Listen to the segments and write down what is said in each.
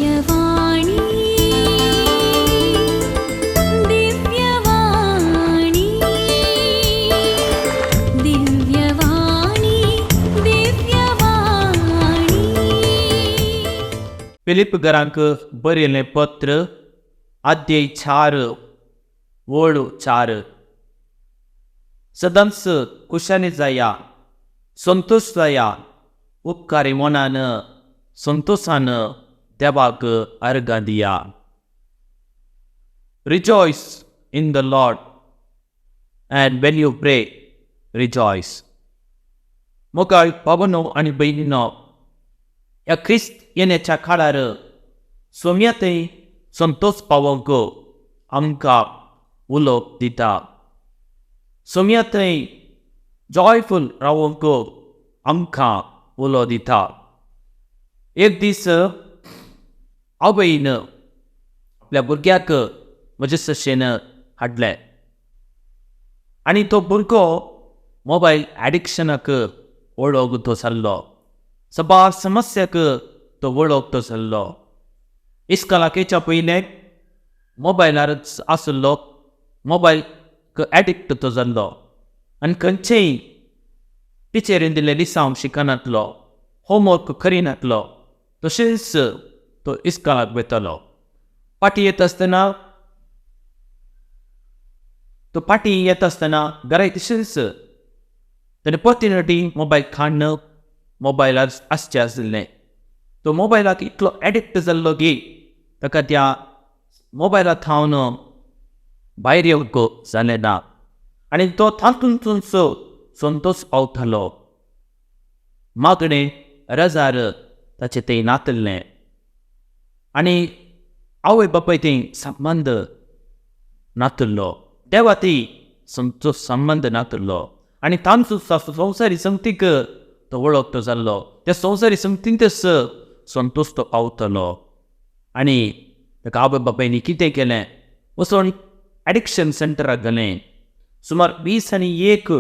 Divyavani Divyavani Divyavani Divyavani Philip घरांक बरयल्लें पत्र अध्याय 4 वळ 4 सदांच खुशाली जाया संतोष जाया उपकारी मनान संतोषान देवाक अर्घ दिया. Rejoice in the Lord, and when you pray, rejoice. मोगाळ भावनो आनी बहिणीनो, या ख्रिस्त येण्याच्या काळार सोम्यातय संतोष पावोंक आमकां उलोवप दिता. सोम्यातय जॉयफुल रावोंक आमकां उलो दिता. एक दीस आवयन आपल्या भुरग्याक म्हजे सशेन हाडलें आनी तो भुरगो मोबायल एडिक्शनाक वळखतो जाल्लो. सबार समस्याक तो वळखतो जाल्लो. इस्कॉलाकेच्या पयलें मोबायलारच आसलो, मोबायलक एडिक्ट तो जाल्लो आनी खंयचेय टिचेरीन दिल्लें लिसांव शिकनातलो, होमवर्क करिनातलो. तशेंच तो इस्कॉलाक वयतलो. पाटी येत आसतना घरा तशेंच ताणें प्रतिनटी मोबायल काडन मोबायलार आसचें आसलें. तो मोबायलाक इतलो एडिक्ट जाल्लो की ताका त्या मोबायला थावन भायर येवंक जालें ना आनी तो तातूंतूच संतोष पावतालो. मागणें रजार ताचें तें नातल्लें आनी आवय बापाय तें संबंद नातल्लो. देवा ती संतोष संबंद नातल्लो आनी तांचो संवसारी संगतीक तो वळखतो जाल्लो. त्या संवसारी संगतींतच संतोष तो पावतलो. आनी ताका आवय बापायनी कितें केलें, वचून एडिक्शन सेंटराक गेलें. सुमार 21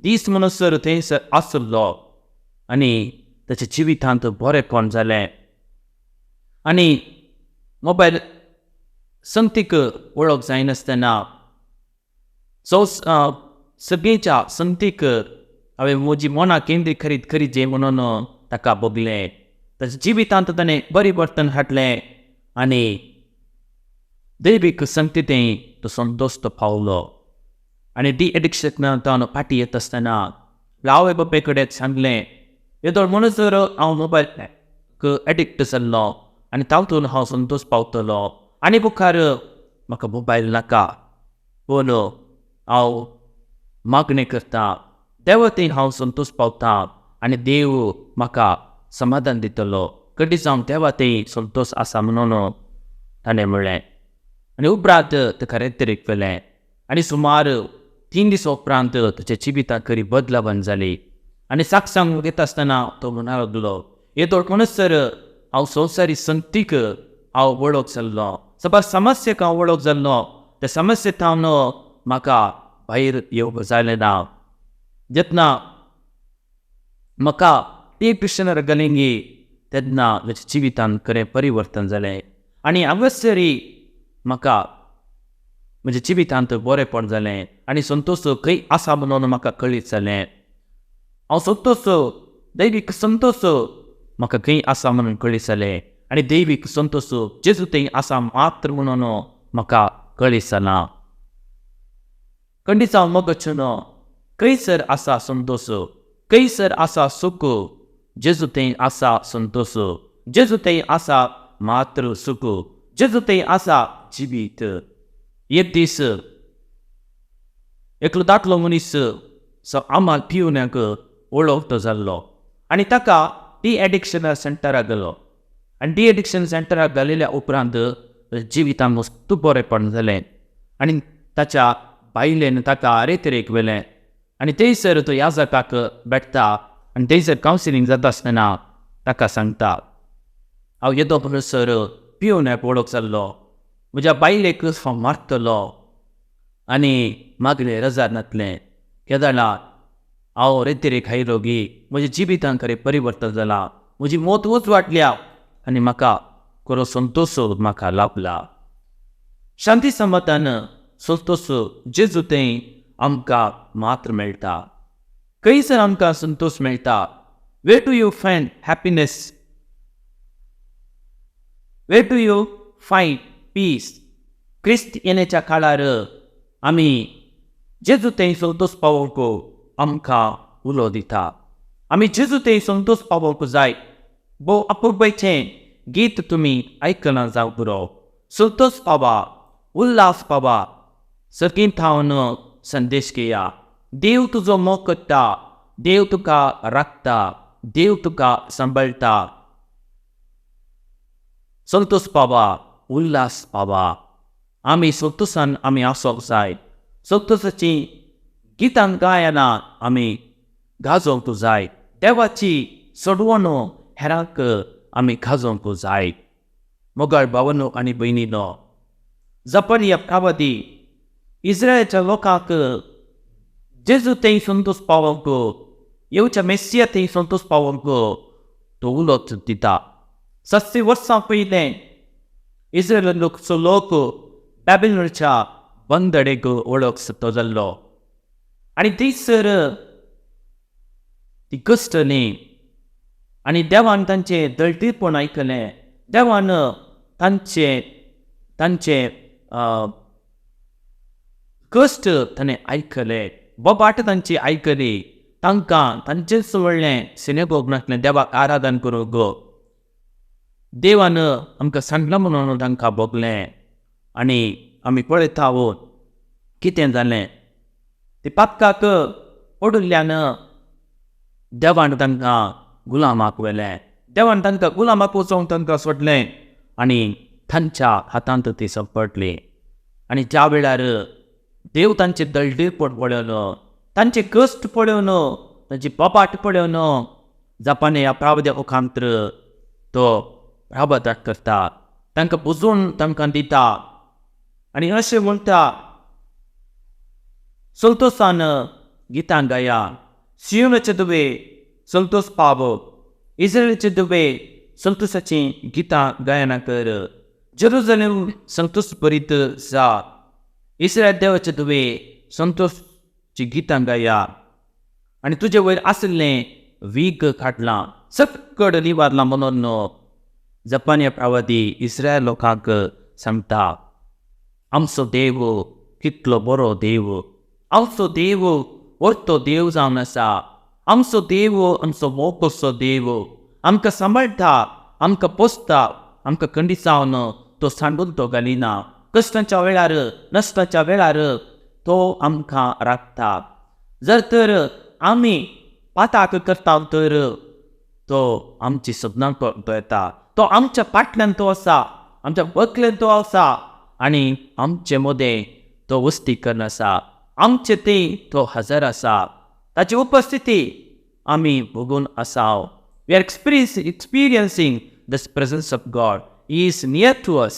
दीस म्हणसर थंयसर आसलो आनी ताच्या जिवितांत बरेंपण जालें. आनी मोबायल संगतीक वळख जायनासतना सगळींच्या संगतीक हांवें म्हजी मनां केंद्रीत करीत जें म्हणून ताका बगलें. ताच्या जिवितांत ताणें परिवर्तन हाडलें आनी दैवीक संगतींतय तो संतोष तो पावलो. आनी डी एडिक्शनांतल्यान फाटी येत आसतना आवय बापाय कडेन सांगलें, येदोळ म्हणसर हांव मोबायलाक एडिक्ट जाल्लो आनी तातूंत हांव संतोष पावतलो आनी मुखार म्हाका मोबायल नाका. पूण हांव मागणें करतां, देवा थंय हांव संतोष पावतां आनी देव म्हाका समाधान दितलो. कधी जावन देवा थंय संतोष आसा म्हणून ताणें म्हणलें. आनी उपरांत ताका रेत्रेक केलें आनी सुमार 3 दीस उपरांत ताच्या जिवितांत खरी बदलावण जाली. आनी सांग येता आसतना तो म्हणून लागलो, येदोळ म्हणसर हांव संवसारी संगतीक हांव वळख जाल्लो. सबार समस्याक हांव वळख जाल्लो. त्या समस्येंतल्यान म्हाका भायर येवंक जालें ना. जेन्ना म्हाका ते क्रिश्चनार गेलें गे तेन्ना म्हज्या जिवितांत खरें परिवर्तन जालें आनी हांगासरी म्हाका म्हज्या जिवितांत बरेंपण जालें आनी संतोष खंय आसा म्हणून म्हाका कळीत जालें. हांव संतोष, दैवीक संतोष म्हाका खंय आसा म्हणून कळीत जालें आनी दैवीक संतोष जेजू थंय आसा मात्र म्हणून म्हाका कळीत जालां. कंडी जावन मोगचनो, खंयसर आसा संतोष, खंयसर आसा सुख, जेजू थंय आसा संतोष, जेजू थंय आसा मात्र सुख, जेजू थंय आसा जिवीत. एक दीस एकलो दाटलो मनीस आमाल पिवण्याक वळखतो जाल्लो आनी ताका डी एडिक्शन सेंटराक गेलो. आनी डी एडिक्शन सेंटराक गेलेल्या उपरांत जिवितांत मस्त बरेंपण जालें आनी ताच्या बायलेन ताका रेत्रेक व्हेलें आनी थंयसर तो याजकाक भेटता आनी थंयसर कावन्सिलींग जाता आसतना ताका सांगता, हांव येदो म्हणसर पिवण्याक वळख जाल्लो, म्हज्या बायलेक मारतलो आनी मागलें रजार नातलें. केदारला हांव रेत्रेक आयलो गी, म्हज्या जिवितांत खरें परिवर्तन जालां, म्हजी मोत वाडल्या आनी म्हाका खरो संतोष म्हाका लाभला. शांती समाधान संतोष जेजू ते आमकां मात्र मेळटा. खंयसर आमकां संतोष मेळटा. Where do you find happiness? Where do you find peace? क्रिस्त येण्याच्या काळार आमी जेजू ते संतोष पावोवंक आमकां उलो दिता. आमी जेजू ते संतोष पावोवंक जाय. भोव अपुरबायचें गीत तुमी आयकलां जावं पुरो. संतोष पावा, उल्हास पावा, सगळीं थावन संदेश घेया. देव तुजो मोग करता. देव तुका राखता. देव तुका सांबाळटा. संतोष पावा, उल्हास पावा. आमी संतोषान आमी आसोंक जाय. संतोषाची गितां गायनां आमी गाजोवंक जाय. देवाची सोडवणो हेरांक आमी गाजोवंक जाय. मोगाळ भावनो आनी भयणीनो, जपनिया प्रवादी इस्रायलच्या लोकांक जेजू ते संतोष पावोवंक, येवच्या मेसिया ते संतोष पावोवंक तो उलो दिता. 700 वर्सां पयलें इस्रायलाचो लोक बॅबिलोनाच्या बंदडेक वळख सुटो जाल्लो. आनी थंयसर ती कश्टली आनी देवान तांचें दळटीरपण आयकलें. देवान तांचे कश्ट ताणें आयकले. बोबाट तांची आयकली. तांकां तांचेच व्हडलें सिनेगोगांतलें देवाक आराधन करूंक देवान आमकां सांगलां म्हणून तांकां भोगलें. आनी आमी पळयता कितें जालें. ते पातकाक पडुल्ल्यान देवान तांकां गुलामाक व्हेलें. देवान तांकां गुलामाक वचोंक तांकां सोडलें आनी तांच्या हातांत ती सांपडली. आनी ज्या वेळार देव तांचे दळटीरपण पळोवन, तांचे कश्ट पळोवन, तांची बोबाट पळोवन जपानी ह्या प्रावद्या मुखांतर तो प्रावधान करता. तांकां बुजोवन तांकां दिता. आनी अशें म्हणटा, संतोषान गितां गाया. सियोनाचे दुवे संतोष पाव. इस्रायलाचे दुवे संतोषाची गितां गायना कर. जेरुसलेम संतोष भरीत जा. इस्रायल देवाचे दुवे संतोषची गितां गाया. आनी तुजे वयर आसलें वीग काडलां, सकड निवारलां म्हणून जपानिया प्रवादी इस्रायल लोकांक सांगता. आमचो देव कितलो बरो देव. आमचो देव व्हरतो देव जावन आसा. आमचो देव आमचो मोगसो देव. आमकां सांबाळटा, आमकां पोसता, आमकां खंडिसावन तो सांडून तो घालिना. कश्टाच्या वेळार, नश्टाच्या वेळार तो आमकां राखता. जर तर आमी पाताक करता तर तो आमची सपनां करतो येता. तो आमच्या फाटल्यान तो आसा, आमच्या बकल्यान तो आसा आनी आमचे मदें तो वस्ती करून आसा. आमचे ते तो हजर आसा. ताची उपस्थिती आमी भोगून आसाव. We are experiencing this presence of God. He is near to us.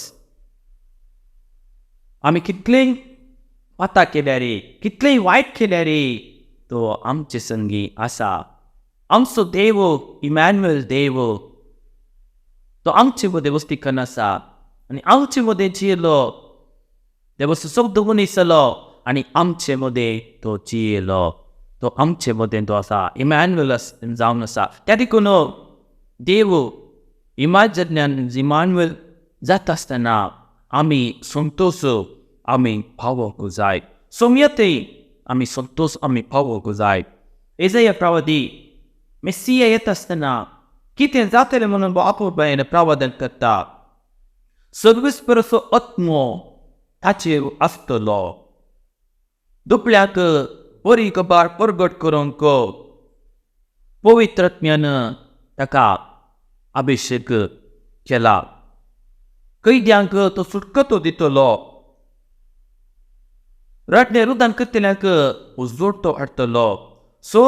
आमी कितलेंय पाता केल्यार, कितलेंय वायट केल्यार तो आमचे संगी आसा. आमचो देव इमॅन्युएल देव तो आमचे मदें वस्ती करून आसा आनी आमचे मदें जियेलो. देवाचो शब्द मनीस जालो आनी आमचे मदें तो जियेलो. तो आमचे मदें तो आसा. इमॅन्युएल जावन आसा. त्या देखून देव इमॅन्युएल जाता आसतना आमी संतोष आमी पावोवंक जाय. सौम्यते आमी संतोष आमी पावोवंक जाय. येसाया प्रवादी मेसिया येता आसतना कितें जातलें म्हणून आपुरबायेन प्रावधान करता. सर्वेस्पराचो आत्मो ताचेर आसतलो. दुपळ्याक बरी कबार परगट करूंक पवित्र आत्म्यान ताका अभिषेक केला. कैद्यांक तो सुटको दितलो. रडणे रुदान करतल्यांक उजोड तो हाडटलो. सो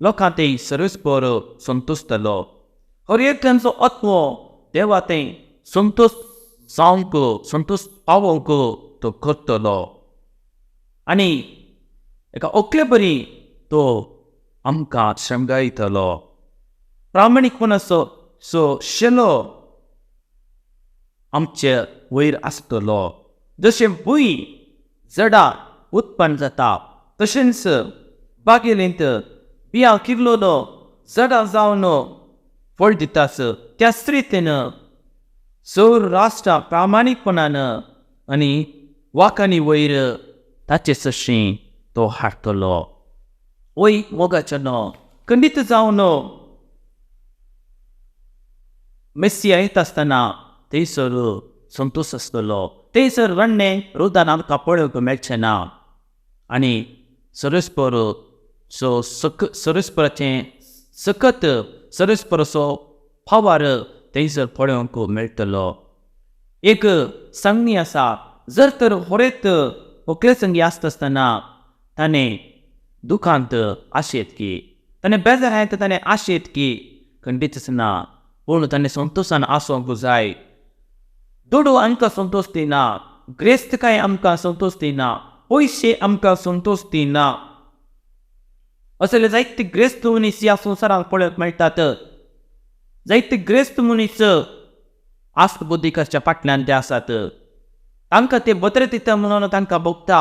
लोकां ते सर्वेस्पर संतोषतलो. हर एकट्यांचो आत्मो देवा ते संतोष जावंक, संतोष पावोवंक तो करतलो. आनी एका ओकले बरी तो आमकां शंगायतलो. प्रामाणीकपणाचो शेलो आमचे वयर आसतलो. जशें भुंय जडा उत्पन्न जाता तशेंच बागेलेंत बियां किल्लोलो जडा जावन फळ दितास. त्याच रितीन सौर राष्ट्र प्रामाणीकपणान आनी वाकांनी वयर ताचे सशीं तो हाडटलो. वय मोगाच्यान खंडीत जावन मेस्सिया येता आसतना थंयसर संतोश आसतलो. थंयसर रडणें रोदान आमकां पळोवंक मेळचें ना. आनी सरस्पर सरस्पराचें सकत सरस्पराचो फावार थंयसर पळोवंक मेळटलो. एक सांगणी आसा, जर तर होरेत व्हंकले संगी आसता आसतना ताणें दुखांत आशेत की, ताणें बेजारांत ताणें आशेत की खंडीतच ना, पूण ताणें संतोशान आसोंक जाय. दोडू आमकां संतोश दिना, ग्रेस्तकाय आमकां संतोश दिना, पयशे आमकां संतोश दिना. असले जायते ग्रेस्त मनीस ह्या संवसारांत पळोवंक मेळटात. जायते ग्रेस्त मनीस आस्त बुद्धीकाच्या फाटल्यान ते आसात. तांकां ते बत्रे दिता म्हणून तांकां भोगता,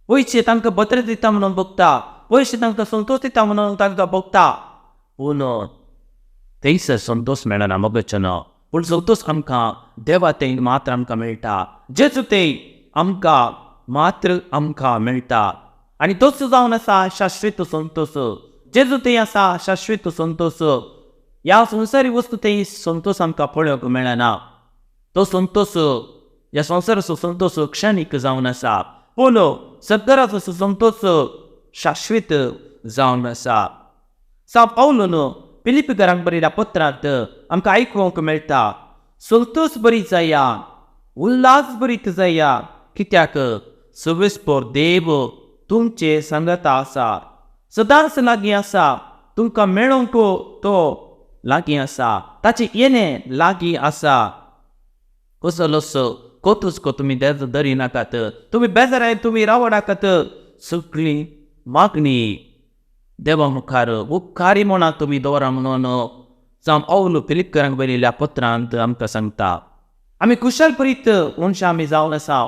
पयशे तांकां बत्रे दिता म्हणून भोगता, पयशे तांकां संतोश दिता म्हणून तांकां भोगता. पूण थंयसर संतोष मेळना मोगाच्यान. पूण संतोष आमकां देवा थंय मात्र आमकां मेळटा. जेजू थंय आमकां मात्र आमकां मेळटा. आनी तोच जावन आसा शाश्वत संतोष. जेजू थंय आसा शाश्वत संतोष. ह्या संवसारी वस्तू थंय संतोष आमकां पळोवंक मेळना. तो संतोष ह्या संवसाराचो संतोष क्षणीक जावन आसा, पूण सद्गराचो संतोष शाश्वत जावन आसा. सांत पावलोन फिलिपिकारांक बरयल्या पत्रांत आमकां आयकूंक मेळटा, संतोष बरी जाया, उल्हास बरीत जाया, कित्याक सर्वेस्पर देव तुमचे संगता आसा, सदांच लागीं आसा, तुमकां मेळोंक तो लागीं आसा, ताचें येणें लागीं आसा. कसलोच कोतुस्को तुमी धरिनाकात, तुमी बेजाराय तुमी रावनाकात. सगळी मागणी देवा मुखार उपकारी म्हणा तुमी दवरा म्हणून जावं पावलो फिलिपिकारांक बरयल्या पत्रांत आमकां सांगता. आमी कुशल बरीत मनशां आमी जावन आसा.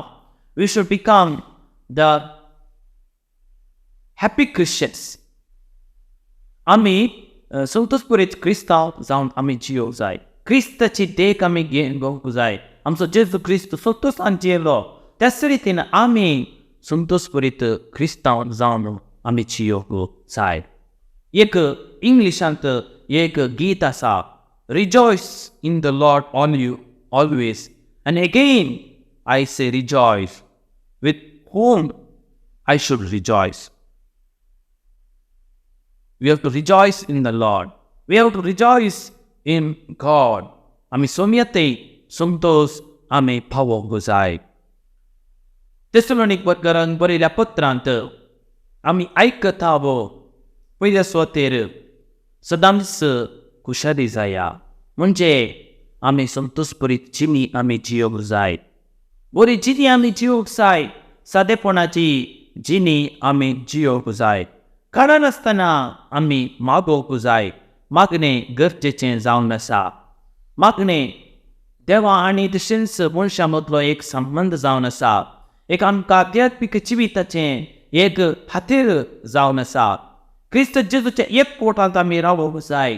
We should become the happy Christians. आमी संतोष बरीत क्रिस्तांव जावन आमी जियोंक जाय. क्रिस्ताची देख आमी घेवंक जाय. आमचो जेजू क्रिस्त संतोशान जियेलो, त्याच रितीन आमी संतोष बरीत क्रिस्तांव जावन आमी जियोंक जाय. एक इंग्लिशांत एक गीत आसा, rejoice in the Lord always end again I say rejoice, with whom I should rejoice. We have to rejoice in the Lord. We have to rejoice in God. आमी सोम्यते संतोष आमी पावोंक जाय. तेसलोनिक बरकारांक बरयल्या पत्रांत आमी आयकतावो पयल्या सुवातेर सदांच कुशाली जाया, म्हणजे आमी संतोष बरीत जिणी आमी जियोंक जाय. बरी जिणी आमी जियोंक जाय. सादेपणाची जिणी आमी जियोंक जाय. काळा नासतना आमी मागोवंक जाय. मागणें गरजेचें जावन आसा. मागणें देवा आनी तशेंच मनशां मदलो एक संबंध जावन आसा. एक आमकां आध्यात्मीक जिविताचें एक खातीर जावन आसा. क्रिस्त जेजूच्या एक पोटांत आमी रावूंक जाय.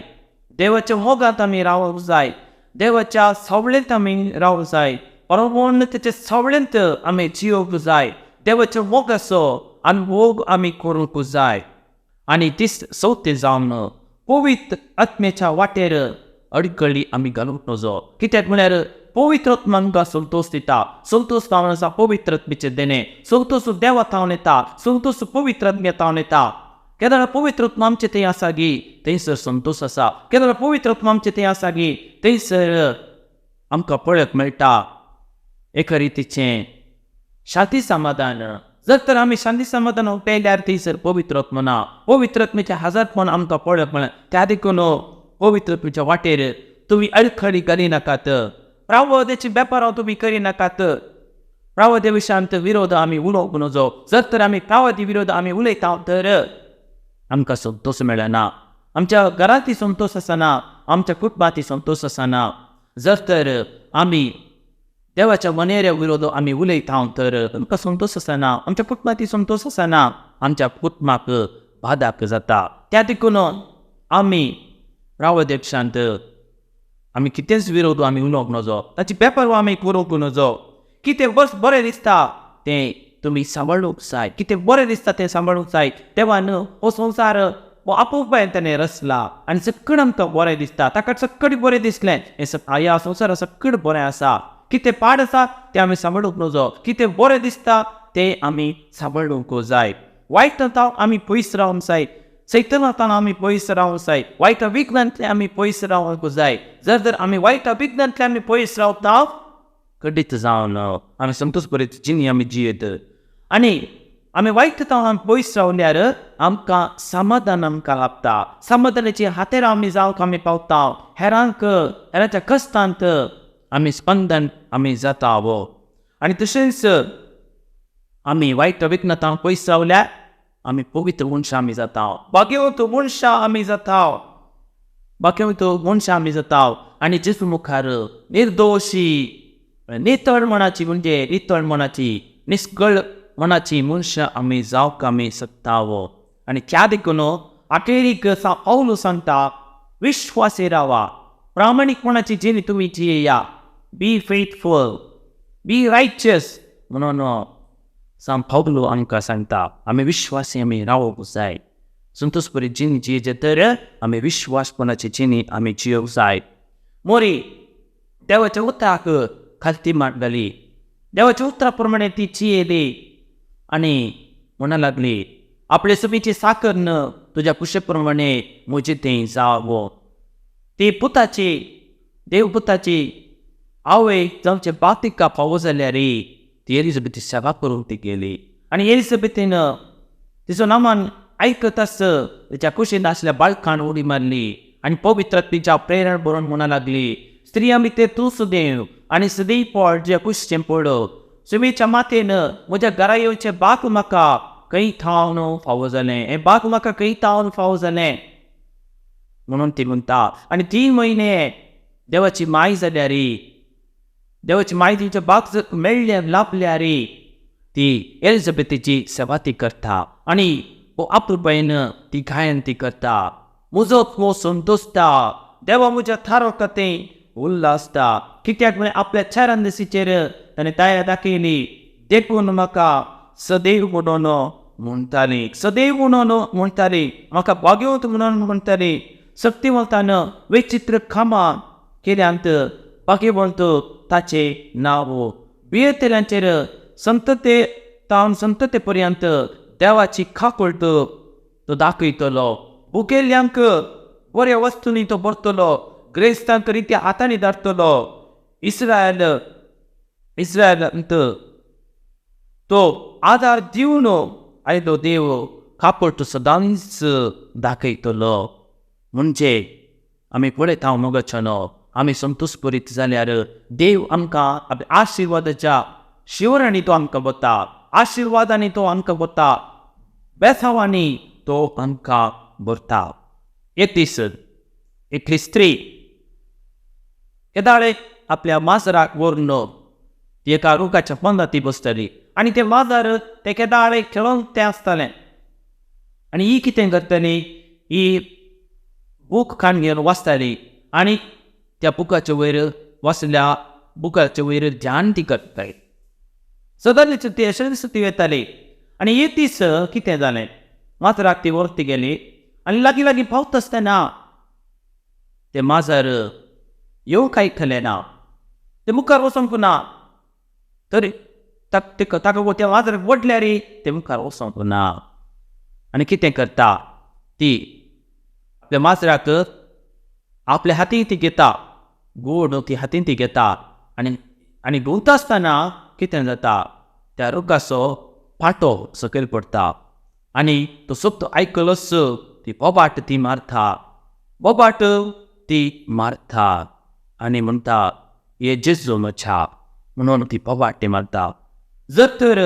देवाच्या मोगांत आमी रावूंक जाय. देवाच्या सावळेंत आमी रावूंक जाय. परमोन्नतेच्या सावळेंत आमी जियोंक जाय. देवाच्या मोगाचो अनुभव आमी करूंक जाय. आनी तीस चवथें जावन पवित्र आत्म्याच्या वाटेर अडकळी आमी घालूंक नजो. कित्याक म्हळ्यार पवित्र आत्मा आमकां संतोष दिता. संतोष जावन आसा पवित्र आत्म्याचें देणें. संतोष देवा थावन येता. संतोष पवित्र आत्म्या थावन येता. केन्ना पवित्र आत्मा आमचे थंय आसा गी थंयसर संतोष आसा. केन्ना पवित्र आत्मा आमचे थंय आसा गी थंयसर आमकां पळोवंक मेळटा एका रितीचें शांती समाधान. जर तर आमी शांती समाधान पेल्यार थंयसर पवित्र आत्मा ना. पवित्र आत्म्याचें हजारपण आमकां पळोवंक मेळना. त्या देखून पवित्र आत्म्याच्या वाटेर तुमी अडखळी करिनाकात. प्रावदेची बेपारां तुमी करिनाकात. प्रावदे विशयांत विरोध आमी उलोवंक नजो. जर तर आमी प्रावदी विरोध आमी उलयता तर आमकां संतोष मेळना. आमच्या घरांतय संतोष आसना. आमच्या कुटुंबांतय संतोष आसना. जर तर आम्ही देवाच्या वनेऱ्या विरोध आम्ही उलयता तर आमकां संतोष आसना, आमच्या कुटुंबाती संतोष आसना, आमच्या कुटुंबाक बादाक जाता. त्या देखून आमी रावाध्यक्षांत आमी कितेंच विरोध आमी उलोवंक नजो, ताची पेपर आमी करूंक नजो. कितें बरें दिसता तें तुमी सांबाळूंक जाय, कितें बरें दिसता तें सांबाळूंक जाय. देवान हो संवसार हो आपोवपायन ताणें रचला आनी सगळें आमकां बरें दिसता. ताका सगळें बरें दिसलें. ह्या संवसारा सगळें बरें आसा. कितें पाड आसा तें आमी सांबाळूंक नजो, कितें बरें दिसता तें आमी सांबाळूंक जाय. वायटांतल्यान आमी पयस रावंक जाय, सैतानांतल्यान आमी पयस रावंक जाय, वायटा विघ्नांतल्यान आमी पयस रावंक जाय. जर आमी वायटा विघ्नांतल्यान आमी पयस रावता कधीच जावन आमी संतोश बरें जिणी आमी जियेत. आनी आमी वायटांतल्यान पयस रावल्यार आमकां समाधान आमकां लाभता. समाधानाची हातेर आमी जावंक आमी पावता. हेरांच्या कश्टांत आमी स्पंदन आमी जाता. आनी तशेंच आमी वायट विघ्नांतल्यान पयस रावल्यार आमी पवित्र मनशां आमी जाता, भाग्यवंत मनशां आमी जाता, भाग्यवंत मनशां आमी जाता. आनी जेजू मुखार निर्दोशी नितळ मनाची म्हणजे नितळ मनाची निस्कळ मनाची मनशां आमी जावंक आमी शकता. आनी त्या देखून अखेरीक पावलो सांगता, विश्वासी रावा, प्रामाणिकपणाची जिणी तुमी जियेया. बी फेथफुल, बी रायचियस म्हणून पावलो आमकां सांगता. आमी विश्वासी आमी रावूंक जाय. संतोश बरी जिणी जियेचे तर आमी विश्वासपणाची जिणी आमी जियोंक जाय. मोरी देवाच्या उतराक खालती मांडली, देवाच्या उतरा प्रमाणे ती जियेली आनी म्हणा लागली, आपले सभेची साकर न तुज्या कुशे प्रमाणे म्हजें तें जावं. ती पुताची देवपुताची आवय जावचे बातिका फावो जाल्यार ती एलिझाबेथी सेवा करूंक ती गेली. आनी एलिझाबेथीन तिचो नामान आयकत आस तिच्या कुशीन आसल्या बाळकान उडी मारली आनी पवित्रात्मेच्या प्रेरण बरोवन म्हणा लागली, स्त्रिया भितर तूं सुदैव आनी सदैव पड तुज्या कुशीचें पडो. सुमेच्या मातेन म्हज्या घरा येवचें बाक म्हाका खंय थावन फावो जालें, हें बाक म्हाका खंय थावन फावो जालें म्हणून ती म्हणटा. आनी 3 म्हयने देवाची माय जाल्यार, देवाची माय तिच्या बाक मेळ्ळ्या लाभल्यार ती एलिझाबेथीची सेवा ती करता. आनी आपुरबायेन ती गायन ती करता. म्हजो मोग संतोषता, देवा म्हज्या थारो कथें उल्हासता. कित्याक म्हळ्यार आपल्या चारांदसीचेर ताणें दया दाखयली. देखून म्हाका सदैव म्हणून म्हणटाली, सदैव म्हणून म्हणटाली, म्हाका भाग्यवंत म्हणून म्हणटाली. शक्तिवंतान विचित्र कामां केल्यांत भाग्यवंत ताचें नांव. बियेतेल्यांचेर संतते पर्यंत देवाची खाकूळ तो दाखयतलो. भुकेल्यांक बऱ्या वस्तूंनी तो भरतलो, ग्रेस्तांक रित्या हातांनी धाडटलो. इस्रायलांत तो आदार दिवन आयलो देव खाकूळ तो सदांच दाखयतलो. म्हणजे आमी पळयता मोगाच्यान आमी संतोश भरीत जाल्यार देव आमकां आशिर्वादाच्या शिवरांनी तो आमकां बता, आशिर्वादांनी तो आमकां बता, बेसांवांनी तो आमकां भरता. एक दीस एकली स्त्री केदाळे आपल्या माजराक व्हरून ती एका रुखाच्या पोंदा ती बसतली आनी ते माजर ते केदाळे खेळोंक तें आसतालें. आनी ही कितें करतली, ही बूक खाण घेवन वाचताली आनी त्या बुकाच्या वयर वाचल्या बुकाच्या वयर ध्यान ती करताली. सदांच ती अशेंच ती येताली. आनी एक दीस कितें जालें, माजराक ती व्हरती गेली आनी लागीं पावता आसतना तें माजर येवंक आयकलें ना, तें मुखार वचोंक ना. तरी ताका त्या माजराक वडल्यार तें मुखार वचोंक ना. आनी कितें करता, ती आपल्या माजराक आपल्या हातीन ती घेता, गोड ती हातीन ती घेता आनी घुंवता आसतना कितें जाता, त्या रुखाचो पाटो सकयल पडटा आनी तो सोबतो आयकलोच ती बोबाट ती मारता, बोबाट ती मारता आनी म्हणटा, हे जेजू म्हज्या म्हणून ती बोबाट ती मारता. जर तर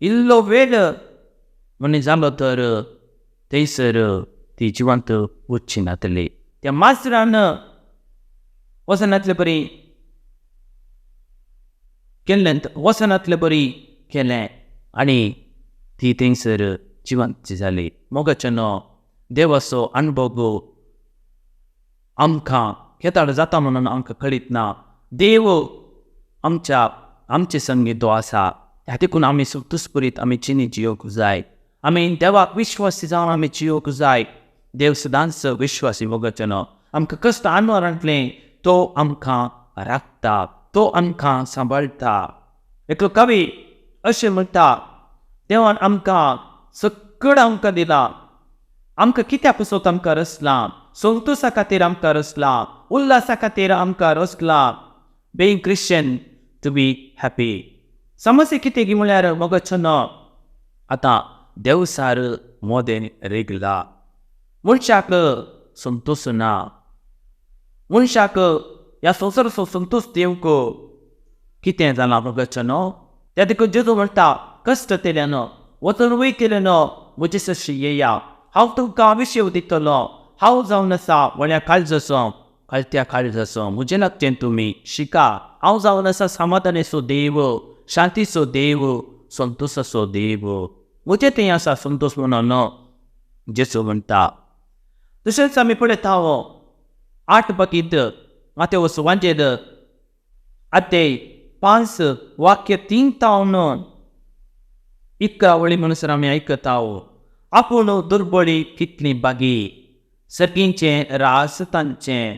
इल्लो वेळ म्हण जालो तर थंयसर ती जिवंत उरची नातली. त्या माजरान वचनांतले बरी केल्लें वचनांतले बरी केलें आनी ती थंयसर जिवंत जाली. मोगाचें देवाचो अणभव आमकां केदार जाता म्हणून आमकां कळीत ना. देव आमचे संगीत आसा. ह्या देखून आमी संतोषपुरीत आमी जिणी जियोंक जाय. आमी देवाक विश्वासी जावन आमी जियोंक जाय. देव सदांच विश्वासी मोगाचें आमकां कश्ट आनवरांतलें तो आमकां राखता, तो आमकां सांबाळटा. एकलो कवी अशें म्हणटा, देवान आमकां सगळें आमकां दिलां. आमकां कित्या पसत आमकां रचलां, संतोशा खातीर आमकां रचलां, उल्हासा खातीर आमकां रचलां. Being Christian to be happy. समस्या कितें गी म्हळ्यार मोगाचें आतां देवसार मोदें रेगला. मनशाक संतोश ना. मनशाक ह्या संवसाराचो संतोष दिवंक कितें जालां मोगाचें त्या देखून जेजू म्हणटा, कश्ट केल्यान वचून वयतलें म्हजे सशी येया. हांव तुमकां विशय दितलो. हांव जावन आसा वळ्या काळजाचो, कळत्या काळजाचो. म्हजें लागचें तुमी शिका. हांव जावन आसा समाधानाचो देव, शांतीचो देव, संतोशाचो देव. म्हजें थंय आसा संतोश म्हणून जेजू म्हणटा. तशेंच आमी पळयता 8 बाकीत माथ्या वचवांचेर अध्याय 5 वाक्य 3 तावन 11 वळी म्हणसर आमी आयकता. आपूण दुर्बळी कितली बागी, सर्गींचें रास तांचें.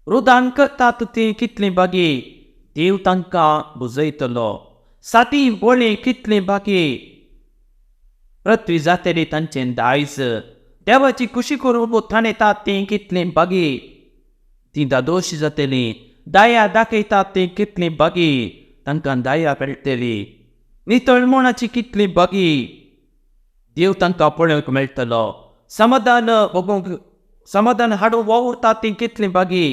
रुदान करतात ती कितली बागी, देव तांकां बुजयतलो. सादी बोळी कितली बागी, पृथ्वी जातली तांचें दायज. देवाची खुशी करून उत्थान येतात ती कितली बागी, ती दादोशी जातली. दया दाखयतात ती कितली बागी, तांकां दया मेळटली. नितळमणाची कितली बागी, देव तांकां पळोवंक मेळटलो. समाधान हाडून वावुरतात ती कितली बागी,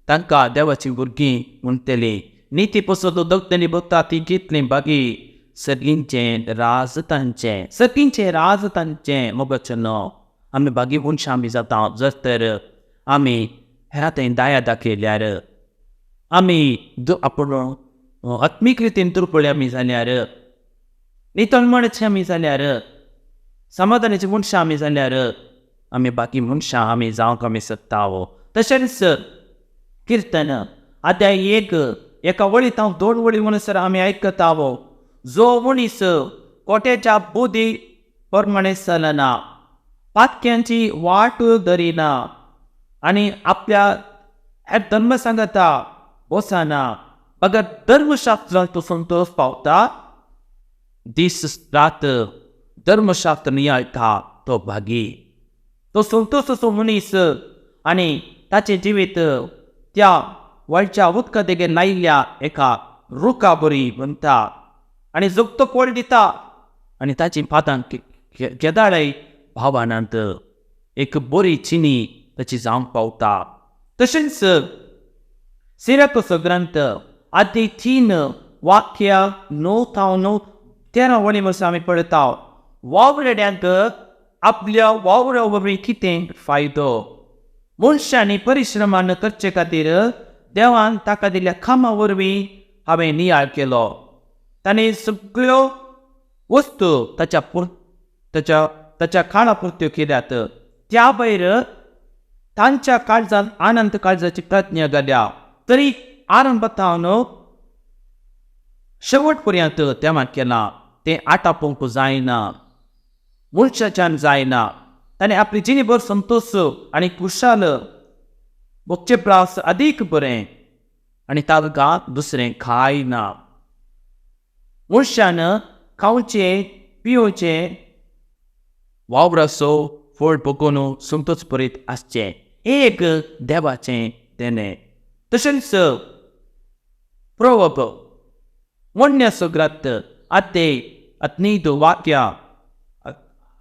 तांकां देवाची भुरगीं म्हणटली. निती पसत दोगतली बगतात ती कितली बागी, सर्गींचें राज तांचें. सर्गींचें राज तांचें. मोगाचें आमी बागी मनशां आमी जाता जर तर आमी हेरां थंय दया दाखयल्यार, आमी आपूण आत्मीक रितीन दुर्बळी आमी जाल्यार, नितळमणचे आमी जाल्यार, समाधानाची मनशां आमी जाल्यार आमी बाकी मनशां आमी जावंक आमी शकता. तशेंच किर्तन अध्याय 1 वळीत हांव 2 वळी म्हणसर आमी आयकता. जो मनीस कोट्याच्या बुदी प्रमाणे चलना, पातक्यांची वाट धरिना आनी आपल्या हेर धर्म सांगता बसना, अगर धर्मशास्त्रांत तो संतोष पावता, दीस रात धर्मशास्त्र नियाळटा तो भागी. तो संतोशाचो मनीस आनी ताचें जिवीत त्या वळच्या उदका देगेर लायिल्ल्या एका रुखा बरी म्हणटा आनी जगतो कोळ दिता आनी ताची पातांक केदाळय भावानांत एक बरी चिनी ताची जावंक पावता. तशेंच सिराको ग्रंथ अध्याय 3 वाक्य 9 तावन 13 वळी म्हणसर आमी पळयता. वावरड्यांक आपल्या वावरा वरवीं कितें फायदो, मनशांनी परिश्रमान करचे खातीर देवान ताका दिल्ल्या कामा वरवीं हांवें नियाळ केलो. ताणें सगळ्यो वस्तू ताच्या काळा पुरत्यो केल्यात. त्या भायर तांच्या काळजांत आनंद काळजाची प्रतिज्ञा जाल्या. तरी आरंभातावन शेवट पर्यंत देवान केलां. तें आटापोवंक जायना, मनशाच्यान जायना. ताणें आपली जिणीभर संतोश आनी खुशाल भोगचे प्रास अदीक बरें आनी ताका दुसरें कांय ना. मनशान खावचें पिवचें वावराचो फळ भोगून संतोश भरीत आसचें, एक देवाचें देणें. तशेंच प्रवप मोन्याचो ग्रंथ अध्याय 15 वाक्य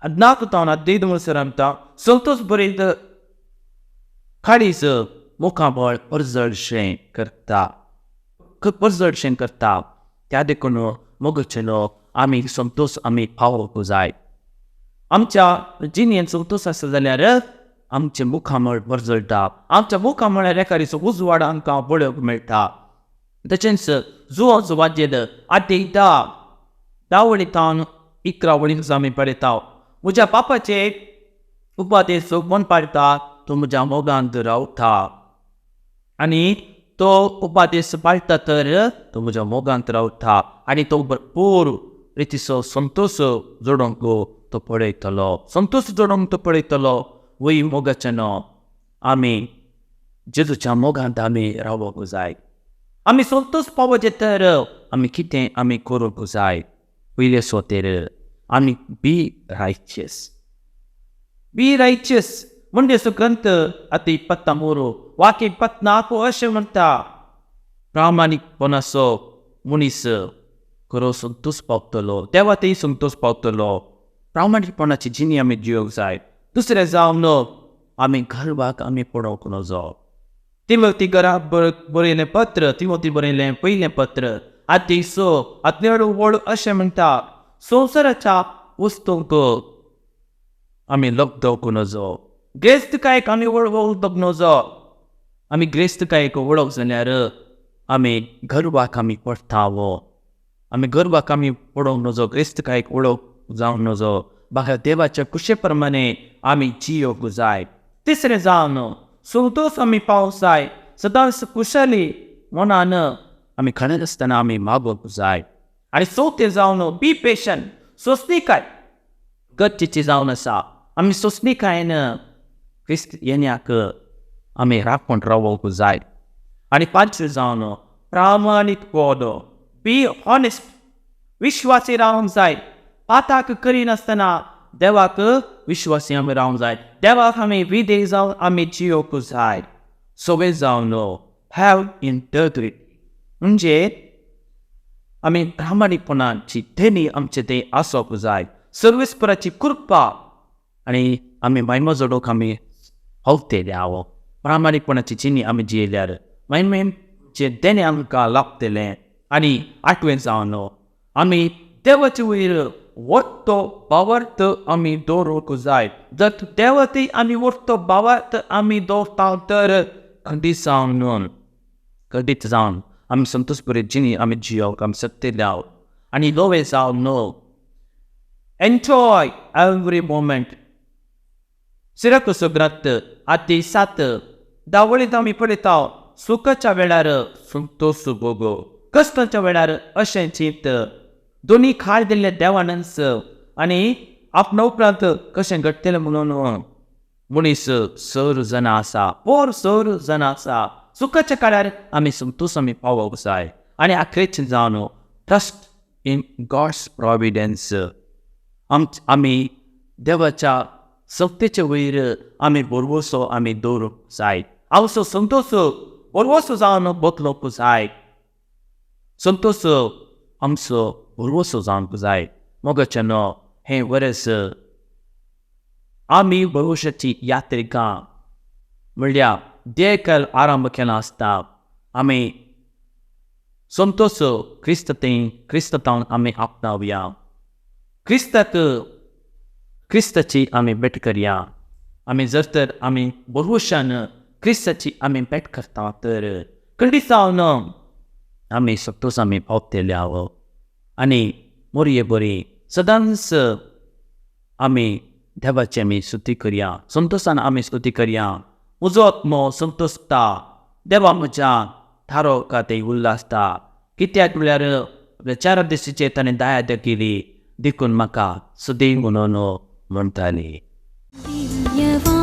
14 तावन 15 म्हणसर आमकां संतोश भरीत काळीज मुखाबळ परजडशें करता. त्या देखून मोगाचें आमी संतोश आमी पावोवंक जाय. आमच्या जिणेंत संतोश आसा जाल्यार आमचे मुखामळ बरजळटा, आमच्या मुखामळ्या रेखारीचो उजवाड आमकां पळोवंक मेळटा. तशेंच जुवां वाजेल आतां 10 11 आमी पळयता. म्हज्या बापाचे उपादेश कोण पाळटा, तो म्हज्या मोगांत रावता. आनी तो उपादेश पाळटा तर तो म्हज्या मोगांत रावता. आनी तो भरपूर रितीचो संतोश जोडोंक तो पळयतलो. संतोश जोडोंक तो पळयतलो. वय मोगाच्यान आमी जेजूच्या मोगांत आमी रावूंक जाय. आमी संतोश पावचे तर आमी कितें आमी करूंक जाय. पयले सोतेर आमी बी रायचियस म्हणजे ग्रंथ आतां 23 वाक्य 24 अशें म्हणटा, प्रामाणीकपणाचो मनीस खरो संतोश पावतलो, देवातय संतोष पावतलो. प्रामाणीकपणाची जिणी आमी जियोंक जाय. दुसरें जावन आमी गर्वाक आमी पडोवंक नजो. तिमोथी बरयलें पत्र, तिमोथी बरयलें पयलें पत्र आतां 6 अशें म्हणटा, संवसाराच्या वस्तूंक आमी लग्दवंक नजो. ग्रेस्तकायेक आमी वळखूंक नजो. आमी ग्रेस्तकायेक वळख जाल्यार आमी गर्वाक आमी पडटावो. आमी गर्वाक आमी पडोवंक नजो. ग्रेस्तकायेक वळख जावंक नजो. बागा देवाच्या कुशे प्रमाणे आमी जियोंक जाय. तिसरें जावन संतोष आमी पावंक जाय. सदांच कुशली मनान आमी खणत आसतना आमी मागोवंक जाय. आनी चवथें जावन बी पेशंट, सोंसणीकाय गरजेची जावन आसा. आमी सोंसणीकायेन क्रिस्त येण्याक आमी राखून रावूंक जाय. आनी पांचवें जावन प्रामाणीकपण, बी हॉनेस्ट, विश्वासी रावंक जाय. पाताक करिनासतना देवाक विश्वासी आमी रावंक जाय. देवाक आमी विधेय जावन आमी जियोंक जाय. सवें जावन हॅव इंटग्रिटी म्हणजे आमी प्रामाणीकपणाची धनी आमचे ते आसोंक जाय. सर्वेस्पराची कृपा आनी आमी महिमा जोडोवंक आमी हवतेले आहो. प्रामाणीकपणाची जिणी आमी जियेल्यार महिमेचे देणे आमकां लाभतलें. आनी 8वें जावन आमी देवाचे वयर वरतो भावार्थ आमी दवरूंक जाय. जर देवातय आमी वरतो भावार्थ आमी दवरता तर खंडीत जावन आमी संतोश बरे जिणी आमी जियोंक आमी शकतले आहोत. आनी 9वें जावन एन्जॉय एवरी मोमेंट. सिराकुसो ग्रंथ आतां 7 आमी पळयता, सुखाच्या वेळार संतोश भोगो, कश्टाच्या वेळार अशें चिंत. दोनी खाल दिल्ले देवानंस आनी आपणा उपरांत कशें घडटलें म्हणून मनीस 6 जाणां आसा, 6 जाणां आसा. सुखाच्या काळार आमी संतोश आमी पावोवंक जाय. आनी आखरेचें जावन ट्रस्ट इन गॉड्स प्रॉविडन्स. आमी देवाच्या सत्तेचे वयर आमी भरवोसो आमी दवरूंक जाय. आमचो संतोश भरवोसो जावन बदलूंक जाय. संतोश आमचो भरवोसो जावंक जाय. मोगाच्यान हें वर्स आमी भरवोशाची यात्रिकां म्हणल्यार देयकाल आरंभ केला आसता. आमी संतोश क्रिस्तांत आमी आपणावया. क्रिस्ताची आमी भेट करया. आमी जर तर आमी भरवोशान क्रिस्ताची आमी भेट करता तर खंडीत जावन आमी संतोश आमी पावतले आहो. आनी मोरये बरी सदांच आमी देवाची आमी स्तुती करया. संतोशान आमी स्तुती करया. म्हजो आत्मो संतोषता, देवा म्हज्या थारो खातीर उल्हासता. कित्याक म्हळ्यार 4 दिसांचेर ताणें दया केली देखून म्हाका सदैव म्हणून म्हणटाली. दिव्यवाणी